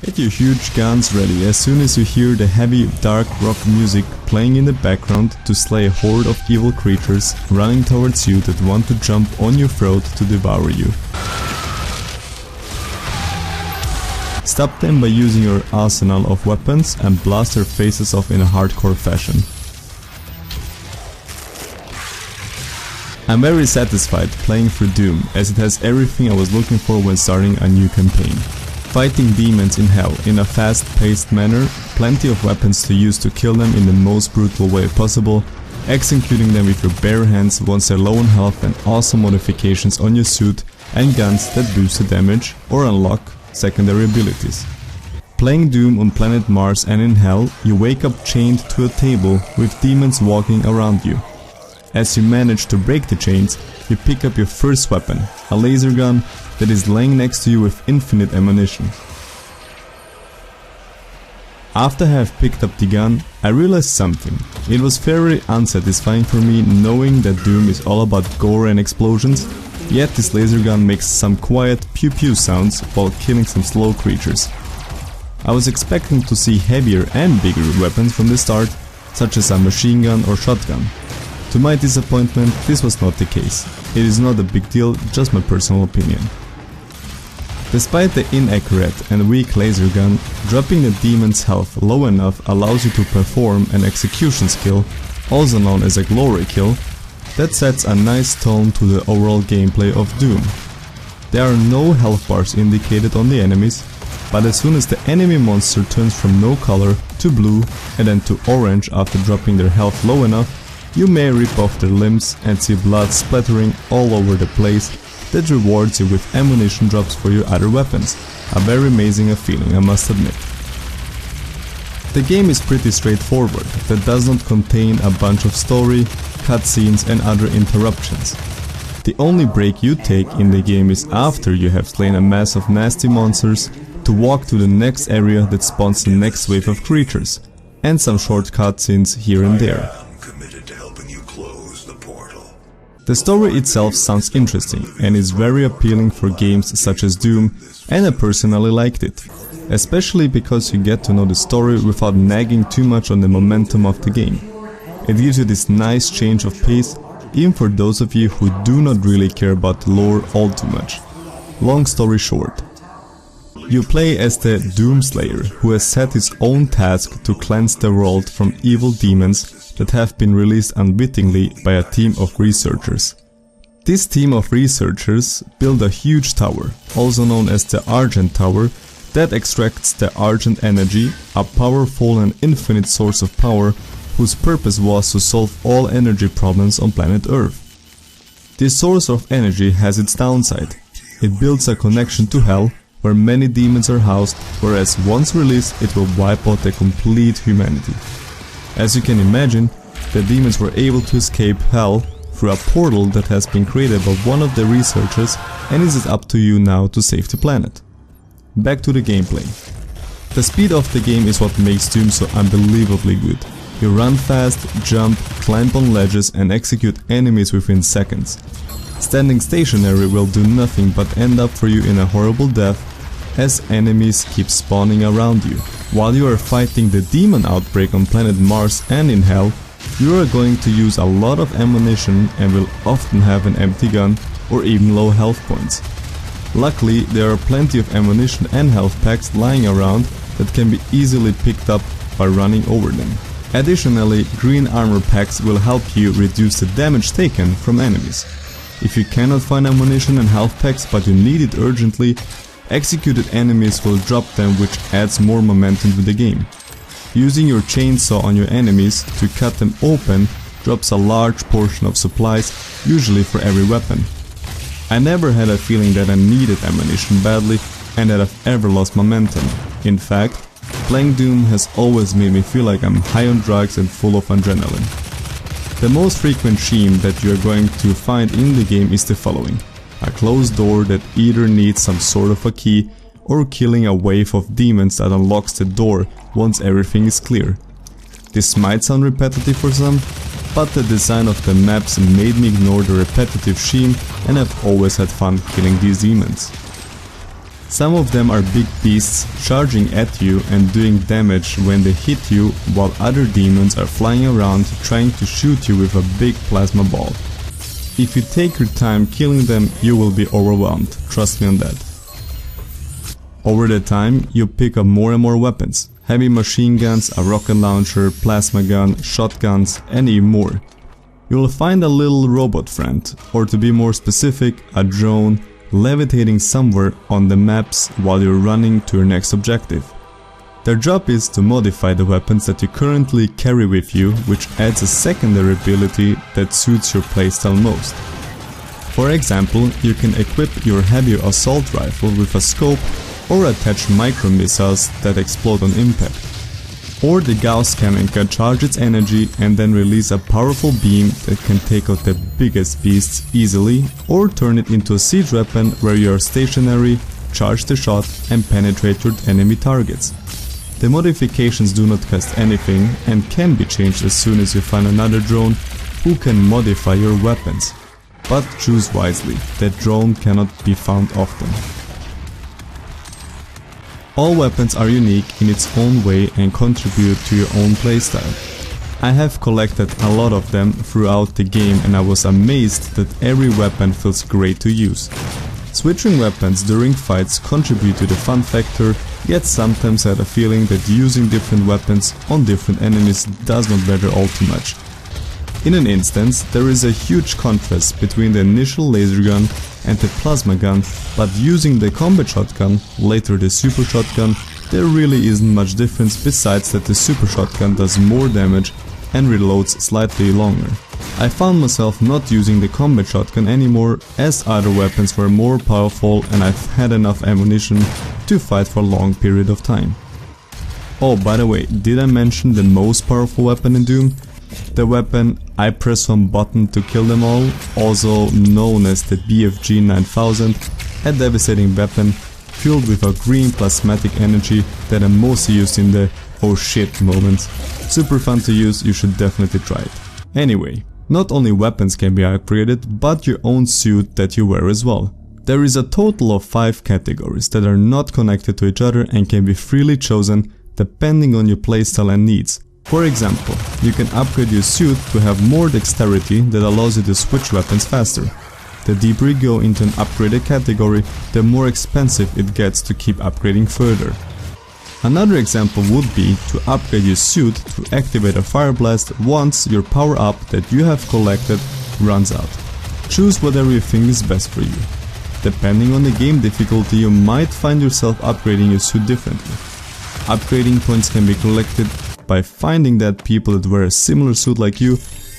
Get your huge guns ready as soon as you hear the heavy dark rock music playing in the background to slay a horde of evil creatures running towards you that want to jump on your throat to devour you. Stop them by using your arsenal of weapons and blast their faces off in a hardcore fashion. I'm very satisfied playing through Doom, as it has everything I was looking for when starting a new campaign. Fighting demons in hell in a fast-paced manner, plenty of weapons to use to kill them in the most brutal way possible, executing them with your bare hands once they're low on health, and awesome modifications on your suit and guns that boost the damage or unlock secondary abilities. Playing Doom on planet Mars and in hell, you wake up chained to a table with demons walking around you. As you manage to break the chains, you pick up your first weapon, a laser gun that is laying next to you with infinite ammunition. After I have picked up the gun, I realized something. It was very unsatisfying for me knowing that Doom is all about gore and explosions, yet this laser gun makes some quiet pew pew sounds while killing some slow creatures. I was expecting to see heavier and bigger weapons from the start, such as a machine gun or shotgun. To my disappointment, this was not the case. It is not a big deal, just my personal opinion. Despite the inaccurate and weak laser gun, dropping the demon's health low enough allows you to perform an execution skill, also known as a glory kill, that sets a nice tone to the overall gameplay of Doom. There are no health bars indicated on the enemies, but as soon as the enemy monster turns from no color to blue and then to orange after dropping their health low enough, you may rip off their limbs and see blood splattering all over the place that rewards you with ammunition drops for your other weapons. A very amazing feeling, I must admit. The game is pretty straightforward, that does not contain a bunch of story, cutscenes and other interruptions. The only break you take in the game is after you have slain a mass of nasty monsters to walk to the next area that spawns the next wave of creatures, and some short cutscenes here and there. The story itself sounds interesting and is very appealing for games such as Doom, and I personally liked it, especially because you get to know the story without nagging too much on the momentum of the game. It gives you this nice change of pace, even for those of you who do not really care about the lore all too much. Long story short, you play as the Doomslayer, who has set his own task to cleanse the world from evil demons that have been released unwittingly by a team of researchers. This team of researchers build a huge tower, also known as the Argent Tower, that extracts the Argent energy, a powerful and infinite source of power whose purpose was to solve all energy problems on planet Earth. This source of energy has its downside. It builds a connection to hell, where many demons are housed, whereas once released it will wipe out the complete humanity. As you can imagine, the demons were able to escape hell through a portal that has been created by one of the researchers, and it is up to you now to save the planet. Back to the gameplay. The speed of the game is what makes Doom so unbelievably good. You run fast, jump, climb on ledges and execute enemies within seconds. Standing stationary will do nothing but end up for you in a horrible death, as enemies keep spawning around you. While you are fighting the demon outbreak on planet Mars and in hell, you are going to use a lot of ammunition and will often have an empty gun or even low health points. Luckily, there are plenty of ammunition and health packs lying around that can be easily picked up by running over them. Additionally, green armor packs will help you reduce the damage taken from enemies. If you cannot find ammunition and health packs but you need it urgently, executed enemies will drop them, which adds more momentum to the game. Using your chainsaw on your enemies to cut them open drops a large portion of supplies, usually for every weapon. I never had a feeling that I needed ammunition badly and that I've ever lost momentum. In fact, playing Doom has always made me feel like I'm high on drugs and full of adrenaline. The most frequent theme that you are going to find in the game is the following: a closed door that either needs some sort of a key, or killing a wave of demons that unlocks the door once everything is clear. This might sound repetitive for some, but the design of the maps made me ignore the repetitive theme, and I've always had fun killing these demons. Some of them are big beasts charging at you and doing damage when they hit you, while other demons are flying around trying to shoot you with a big plasma ball. If you take your time killing them, you will be overwhelmed, trust me on that. Over the time, you pick up more and more weapons. Heavy machine guns, a rocket launcher, plasma gun, shotguns, and even more. You will find a little robot friend, or to be more specific, a drone, levitating somewhere on the maps while you're running to your next objective. Their job is to modify the weapons that you currently carry with you, which adds a secondary ability that suits your playstyle most. For example, you can equip your heavy assault rifle with a scope or attach micro missiles that explode on impact. Or the Gauss cannon can charge its energy and then release a powerful beam that can take out the biggest beasts easily, or turn it into a siege weapon where you are stationary, charge the shot and penetrate your enemy targets. The modifications do not cost anything and can be changed as soon as you find another drone who can modify your weapons. But choose wisely, that drone cannot be found often. All weapons are unique in its own way and contribute to your own playstyle. I have collected a lot of them throughout the game and I was amazed that every weapon feels great to use. Switching weapons during fights contribute to the fun factor, yet sometimes I had a feeling that using different weapons on different enemies does not matter all too much. In an instance, there is a huge contrast between the initial laser gun and the plasma gun, but using the combat shotgun, later the super shotgun, there really isn't much difference besides that the super shotgun does more damage and reloads slightly longer. I found myself not using the combat shotgun anymore as other weapons were more powerful and I've had enough ammunition to fight for a long period of time. Oh, by the way, did I mention the most powerful weapon in Doom? The weapon I press one button to kill them all, also known as the BFG 9000, a devastating weapon filled with a green plasmatic energy that I mostly used in the oh shit moments. Super fun to use, you should definitely try it. Anyway, not only weapons can be upgraded, but your own suit that you wear as well. There is a total of 5 categories that are not connected to each other and can be freely chosen depending on your playstyle and needs. For example, you can upgrade your suit to have more dexterity that allows you to switch weapons faster. The deeper you go into an upgraded category, the more expensive it gets to keep upgrading further. Another example would be to upgrade your suit to activate a fire blast once your power up that you have collected runs out. Choose whatever you think is best for you. Depending on the game difficulty, you might find yourself upgrading your suit differently. Upgrading points can be collected by finding that people that wear a similar suit like you,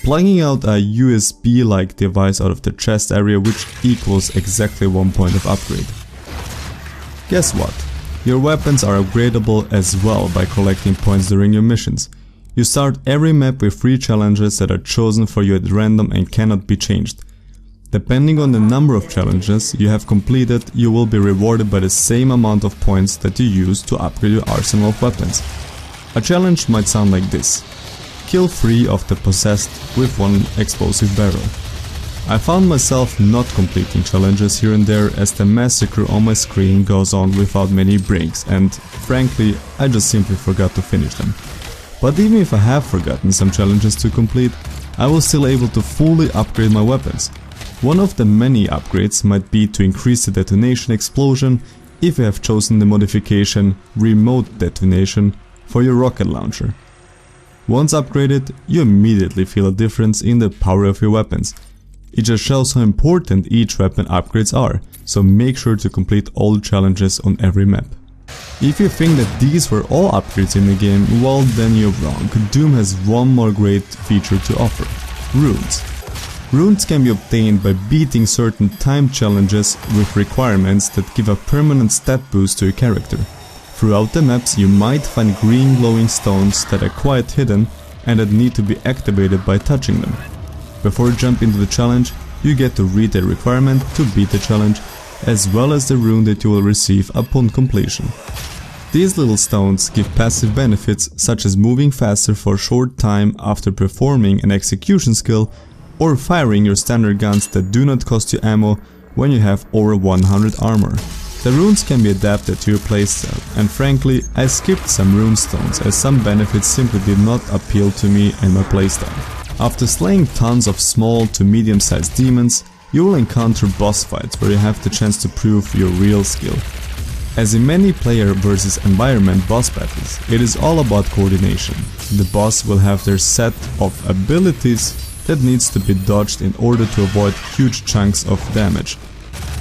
plugging out a USB-like device out of the chest area, which equals exactly 1 point of upgrade. Guess what? Your weapons are upgradable as well by collecting points during your missions. You start every map with 3 challenges that are chosen for you at random and cannot be changed. Depending on the number of challenges you have completed, you will be rewarded by the same amount of points that you use to upgrade your arsenal of weapons. A challenge might sound like this: kill 3 of the possessed with 1 explosive barrel. I found myself not completing challenges here and there as the massacre on my screen goes on without many breaks, and frankly I just simply forgot to finish them. But even if I have forgotten some challenges to complete, I was still able to fully upgrade my weapons. One of the many upgrades might be to increase the detonation explosion if you have chosen the modification Remote Detonation for your rocket launcher. Once upgraded, you immediately feel a difference in the power of your weapons. It just shows how important each weapon upgrades are, so make sure to complete all challenges on every map. If you think that these were all upgrades in the game, well then you're wrong. Doom has one more great feature to offer: runes. Runes can be obtained by beating certain timed challenges with requirements that give a permanent stat boost to your character. Throughout the maps you might find green glowing stones that are quite hidden and that need to be activated by touching them. Before you jump into the challenge, you get to read the requirement to beat the challenge, as well as the rune that you will receive upon completion. These little stones give passive benefits such as moving faster for a short time after performing an execution skill, or firing your standard guns that do not cost you ammo when you have over 100 armor. The runes can be adapted to your playstyle, and frankly, I skipped some runestones as some benefits simply did not appeal to me and my playstyle. After slaying tons of small to medium-sized demons, you will encounter boss fights where you have the chance to prove your real skill. As in many player versus environment boss battles, it is all about coordination. The boss will have their set of abilities that needs to be dodged in order to avoid huge chunks of damage.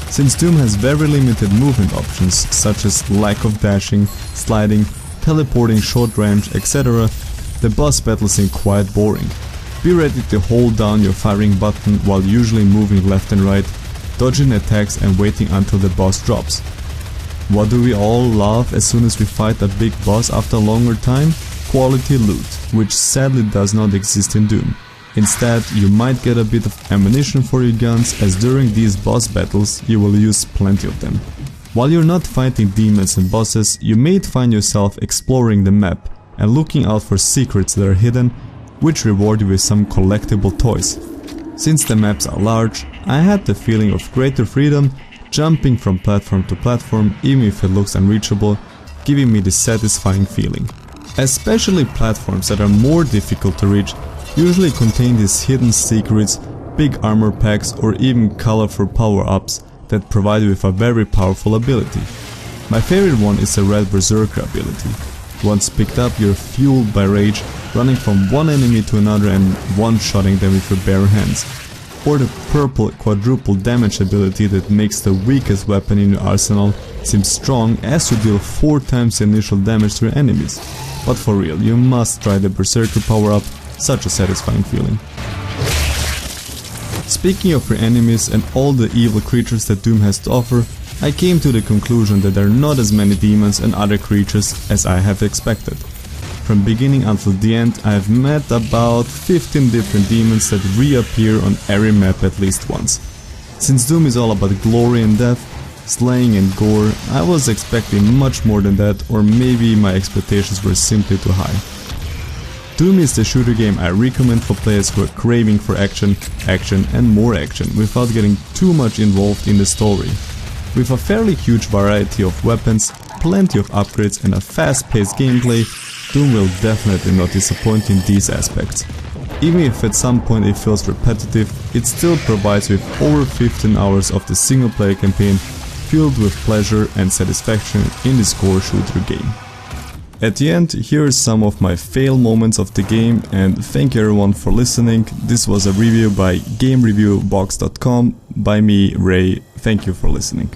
Since Doom has very limited movement options such as lack of dashing, sliding, teleporting short range, etc., the boss battles seem quite boring. Be ready to hold down your firing button while usually moving left and right, dodging attacks and waiting until the boss drops. What do we all love as soon as we fight a big boss after a longer time? Quality loot, which sadly does not exist in Doom. Instead, you might get a bit of ammunition for your guns, as during these boss battles you will use plenty of them. While you're not fighting demons and bosses, you may find yourself exploring the map and looking out for secrets that are hidden, which reward you with some collectible toys. Since the maps are large, I had the feeling of greater freedom, jumping from platform to platform even if it looks unreachable, giving me this satisfying feeling. Especially platforms that are more difficult to reach usually contain these hidden secrets, big armor packs or even colorful power-ups that provide you with a very powerful ability. My favorite one is the Red Berserker ability. Once picked up, you're fueled by rage, running from one enemy to another and one-shotting them with your bare hands. Or the purple quadruple damage ability that makes the weakest weapon in your arsenal seem strong as you deal 4 times the initial damage to your enemies. But for real, you must try the Berserker power-up, such a satisfying feeling. Speaking of your enemies and all the evil creatures that Doom has to offer, I came to the conclusion that there are not as many demons and other creatures as I have expected. From beginning until the end, I have met about 15 different demons that reappear on every map at least once. Since Doom is all about glory and death, slaying and gore, I was expecting much more than that, or maybe my expectations were simply too high. Doom is the shooter game I recommend for players who are craving for action and more action without getting too much involved in the story. With a fairly huge variety of weapons, plenty of upgrades and a fast-paced gameplay, Doom will definitely not disappoint in these aspects. Even if at some point it feels repetitive, it still provides with over 15 hours of the single player campaign filled with pleasure and satisfaction in this core shooter game. At the end, here are some of my fail moments of the game, and thank you everyone for listening. This was a review by GameReviewBox.com by me, Ray. Thank you for listening.